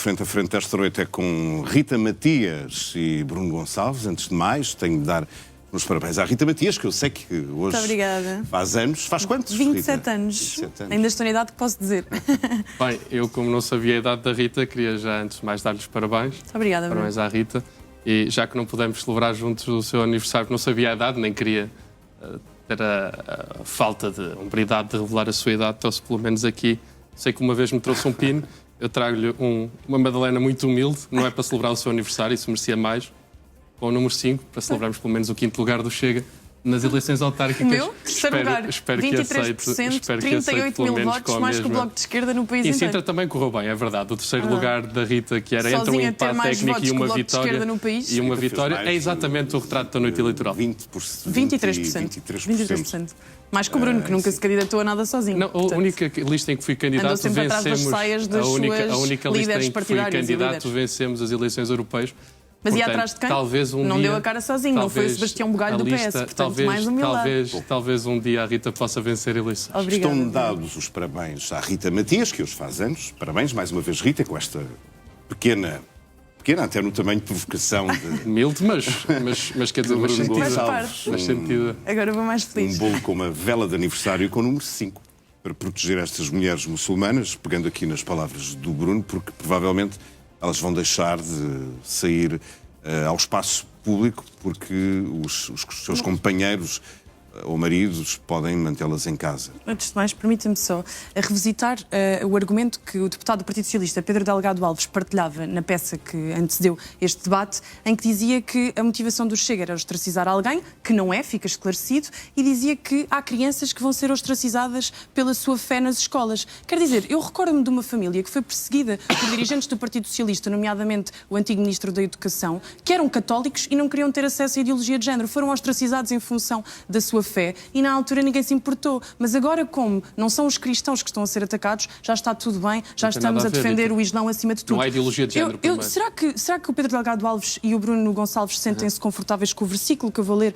frente a frente desta noite é com Rita Matias e Bruno Gonçalves. Antes de mais, tenho de dar os parabéns à Rita Matias, que eu sei que hoje faz anos. Faz quantos, 27 Rita? anos. 27 anos. Ainda estou na idade que posso dizer. Bem, eu como não sabia a idade da Rita, queria já antes de mais dar-lhes parabéns. Muito obrigada, Bruno. Parabéns à Rita. E já que não pudemos celebrar juntos o seu aniversário, não sabia a idade, nem queria ter a falta de hombridade de revelar a sua idade, trouxe pelo menos aqui. Sei que uma vez me trouxe um pino, eu trago-lhe uma Madalena muito humilde, não é para celebrar o seu aniversário, isso merecia mais. Com o número 5, para celebrarmos pelo menos o 5º lugar do Chega nas eleições autárquicas. O meu? Terceiro lugar. Espero 23%, que aceite, 38 mil votos, mais que o Bloco de Esquerda no país inteiro. E inteiro. Sintra também correu bem, é verdade. O terceiro lugar da Rita, que era entre um empate técnico e uma vitória. E uma vitória é exatamente o retrato da noite eleitoral. 23%. Mais que o Bruno, que nunca se candidatou a nada sozinho. Não, a única lista em que fui candidato, vencemos. A única lista em que fui candidato, vencemos as eleições europeias. Mas ia atrás de quem? Talvez não deu a cara sozinho, não foi o Sebastião Bugalho do PS, portanto, mais humildade. Talvez um dia a Rita possa vencer eleições. Obrigada. Estão dados os parabéns à Rita Matias, que hoje faz anos. Parabéns mais uma vez, Rita, com esta pequena até no tamanho de provocação. Humilde, mas quer dizer, mas sentida. Agora vou mais feliz. Um bolo com uma vela de aniversário com o número 5, para proteger estas mulheres muçulmanas, pegando aqui nas palavras do Bruno, porque provavelmente elas vão deixar de sair ao espaço público porque os seus companheiros ou maridos podem mantê-las em casa. Antes de mais, permita-me só revisitar o argumento que o deputado do Partido Socialista, Pedro Delgado Alves, partilhava na peça que antecedeu este debate, em que dizia que a motivação do Chega era ostracizar alguém, que não é, fica esclarecido, e dizia que há crianças que vão ser ostracizadas pela sua fé nas escolas. Quer dizer, eu recordo-me de uma família que foi perseguida por dirigentes do Partido Socialista, nomeadamente o antigo Ministro da Educação, que eram católicos e não queriam ter acesso à ideologia de género. Foram ostracizados em função da sua fé e na altura ninguém se importou. Mas agora, como não são os cristãos que estão a ser atacados, já está tudo bem, já estamos a defender o Islão acima de tudo. Não há ideologia de género. Será que o Pedro Delgado Alves e o Bruno Gonçalves sentem-se confortáveis com o versículo que eu vou ler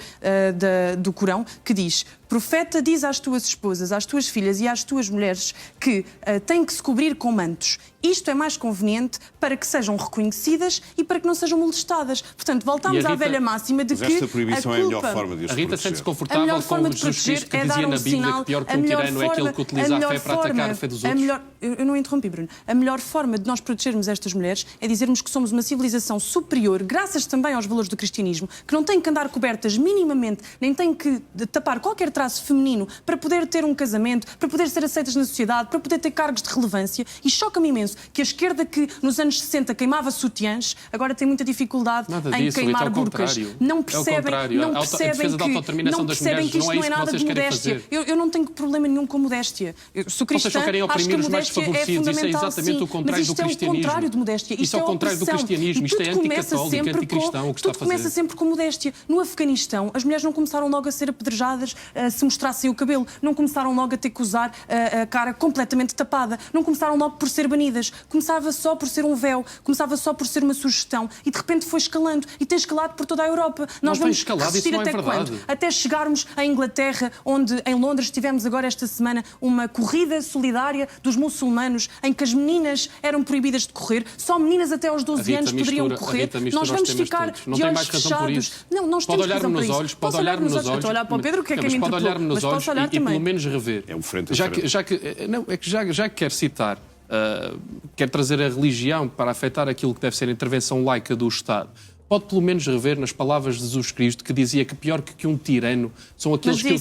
do Corão, que diz: profeta diz às tuas esposas, às tuas filhas e às tuas mulheres que têm que se cobrir com mantos. Isto é mais conveniente para que sejam reconhecidas e para que não sejam molestadas. Portanto, voltamos à velha máxima de que esta proibição é a melhor forma de as A Rita proteger. sente-se confortável com Jesus Cristo, que dizia na Bíblia que pior que um tirano é aquele que utiliza a fé para atacar a fé dos outros. Eu não interrompi, Bruno. A melhor forma de nós protegermos estas mulheres é dizermos que somos uma civilização superior, graças também aos valores do cristianismo, que não tem que andar cobertas minimamente, nem tem que tapar qualquer traço feminino para poder ter um casamento, para poder ser aceitas na sociedade, para poder ter cargos de relevância. E choca-me imenso que a esquerda, que nos anos 60 queimava sutiãs, agora tem muita dificuldade em queimar burcas. Não percebem que isto não é nada de modéstia. Eu não tenho problema nenhum com modéstia. Eu sou cristã, acho que a modéstia é fundamental, sim, mas isto é o contrário de modéstia. Isto é o contrário do cristianismo. Isto é anticatólico, anticristão o que está a fazer. Tudo começa sempre com modéstia. No Afeganistão, as mulheres não começaram logo a ser apedrejadas se mostrassem o cabelo. Não começaram logo a ter que usar a cara completamente tapada. Não começaram logo por ser banidas. Começava só por ser um véu. Começava só por ser uma sugestão. E de repente foi escalando. E tem escalado por toda a Europa. Nós vamos resistir até quando? Até chegarmos à Inglaterra, onde em Londres tivemos agora esta semana uma corrida solidária dos muçulmanos, em que as meninas eram proibidas de correr. Só meninas até aos 12 anos poderiam correr. Nós vamos ficar de olhos fechados. Não, nós temos razão para isso. Pode olhar-me nos olhos. Estou a olhar para o Pedro, que é quem me interpelou. Pode olhar-me nos olhos e pelo menos rever. É um frente a frente. Já que quer citar, quer trazer a religião para afetar aquilo que deve ser a intervenção laica do Estado, pode pelo menos rever nas palavras de Jesus Cristo, que dizia que pior que um tirano são aqueles que...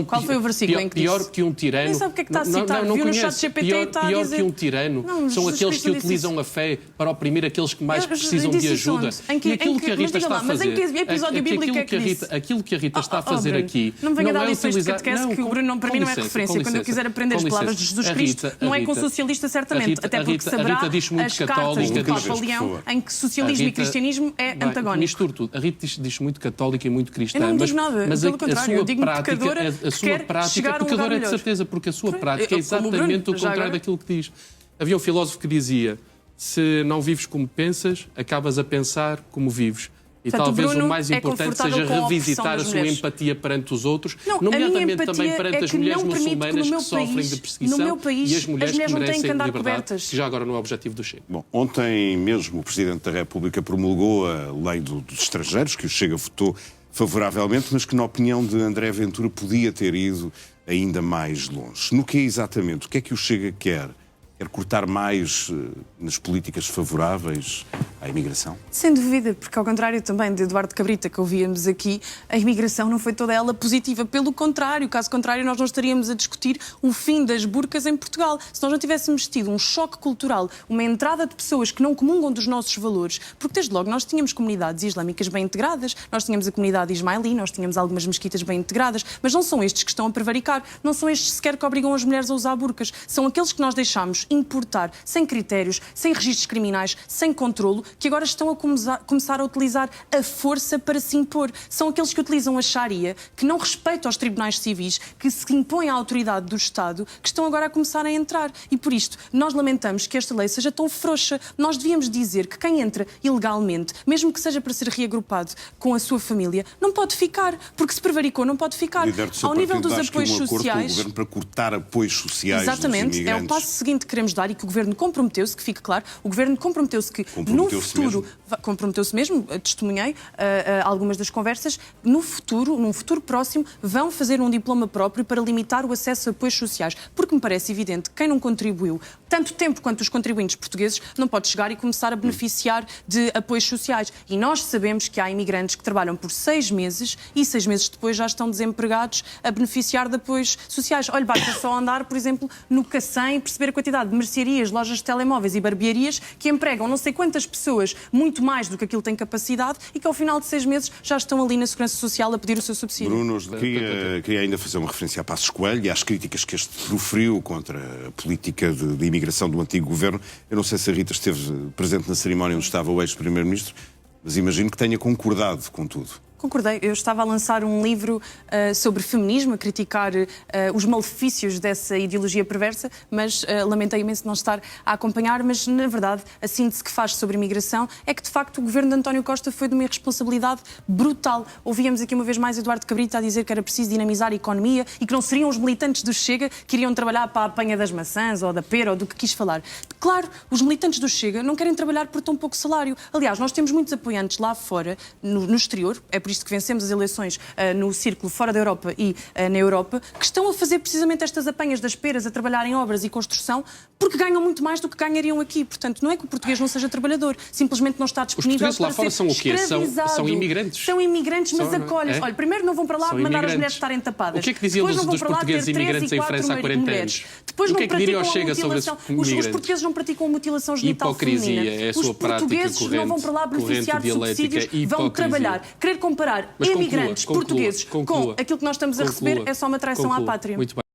Qual foi o versículo em que disse? Pior que um tirano... Nem sabe o que é que está a citar. Viu no chat GPT e está a dizer... Pior que um tirano são aqueles que utilizam a fé para oprimir aqueles que mais precisam de ajuda. E aquilo que a Rita está a fazer... Mas em que episódio bíblico é que disse? Aquilo que a Rita está a fazer aqui... Não venha dar lições de catequese, que o Bruno para mim não é referência. Quando eu quiser aprender as palavras de Jesus Cristo, não é com socialista, certamente. Até porque saberá as cartas do Papa Leão, em que socialismo e cristianismo é antagónico. A Rita diz muito católica e muito cristã. Eu não digo nada, pelo contrário, eu digo pecadora a sua prática, pecadora é de certeza, porque a sua prática é exatamente o contrário daquilo que diz. Havia um filósofo que dizia: se não vives como pensas, acabas a pensar como vives. E Portanto, talvez Bruno o mais é importante confortável seja com a opressão revisitar a das sua mulheres. empatia perante os outros, Não, a minha nomeadamente empatia também perante é as que mulheres não permite que muçulmanas que sofrem de perseguição no meu país, e as mulheres que não têm merecem que andar liberdade, cobertas. que já agora não é o objetivo do Chega. Bom, ontem mesmo o Presidente da República promulgou a lei dos estrangeiros, que o Chega votou favoravelmente, mas que, na opinião de André Ventura, podia ter ido ainda mais longe. No que é exatamente? O que é que o Chega quer? Quer cortar mais nas políticas favoráveis à imigração? Sem dúvida, porque ao contrário também de Eduardo Cabrita, que ouvíamos aqui, a imigração não foi toda ela positiva. Pelo contrário, caso contrário, nós não estaríamos a discutir o fim das burcas em Portugal. Se nós não tivéssemos tido um choque cultural, uma entrada de pessoas que não comungam dos nossos valores, porque desde logo nós tínhamos comunidades islâmicas bem integradas, nós tínhamos a comunidade ismaili, nós tínhamos algumas mesquitas bem integradas, mas não são estes que estão a prevaricar, não são estes sequer que obrigam as mulheres a usar burcas, são aqueles que nós deixamos importar sem critérios, sem registros criminais, sem controlo, que agora estão a começar a utilizar a força para se impor. São aqueles que utilizam a Sharia, que não respeitam os tribunais civis, que se impõem à autoridade do Estado, que estão agora a começar a entrar. E por isto, nós lamentamos que esta lei seja tão frouxa. Nós devíamos dizer que quem entra ilegalmente, mesmo que seja para ser reagrupado com a sua família, não pode ficar, porque se prevaricou, não pode ficar. Ao nível dos apoios sociais... Com o Governo para cortar apoios sociais Exatamente, dos imigrantes. é o passo seguinte que queremos dar e que o Governo comprometeu-se, que fique claro, o Governo comprometeu-se que no futuro, comprometeu-se mesmo, testemunhei algumas das conversas, num futuro próximo, vão fazer um diploma próprio para limitar o acesso a apoios sociais, porque me parece evidente que quem não contribuiu tanto tempo quanto os contribuintes portugueses não pode chegar e começar a beneficiar de apoios sociais. E nós sabemos que há imigrantes que trabalham por 6 meses e 6 meses depois já estão desempregados a beneficiar de apoios sociais. Olha, basta só andar, por exemplo, no Cacém e perceber a quantidade de mercearias, lojas de telemóveis e barbearias que empregam não sei quantas pessoas, muito mais do que aquilo tem capacidade, e que ao final de 6 meses já estão ali na Segurança Social a pedir o seu subsídio. Bruno, queria ainda fazer uma referência a Passos Coelho e às críticas que este proferiu contra a política de imigração do antigo governo. Eu não sei se a Rita esteve presente na cerimónia onde estava o ex-primeiro-ministro, mas imagino que tenha concordado com tudo. Concordei. Eu estava a lançar um livro sobre feminismo, a criticar os malefícios dessa ideologia perversa, mas lamentei imenso não estar a acompanhar, mas na verdade a síntese que faz sobre imigração é que de facto o governo de António Costa foi de uma irresponsabilidade brutal. Ouvíamos aqui uma vez mais Eduardo Cabrita a dizer que era preciso dinamizar a economia e que não seriam os militantes do Chega que iriam trabalhar para a apanha das maçãs ou da pera ou do que quis falar. Claro, os militantes do Chega não querem trabalhar por tão pouco salário. Aliás, nós temos muitos apoiantes lá fora, no exterior, é por isso que vencemos as eleições no círculo fora da Europa e na Europa, que estão a fazer precisamente estas apanhas das peras, a trabalhar em obras e construção, porque ganham muito mais do que ganhariam aqui. Portanto, não é que o português não seja trabalhador, simplesmente não está disponível para ser escravizado. Os portugueses lá fora são o quê? São imigrantes. São imigrantes, mas acolhes. É? Olha, primeiro não vão para lá São mandar imigrantes. as mulheres estarem tapadas. O que é que diziam Depois dos portugueses imigrantes em França há 40 anos? Depois o que é que diria ao Chega sobre os imigrantes? portugueses não praticam a mutilação genital Hipocrisia feminina. é a sua Os prática portugueses corrente, não vão para lá beneficiar de subsídios, vão trabalhar. Querer comparar imigrantes portugueses com aquilo que nós estamos a receber é só uma traição à pátria. Muito bem.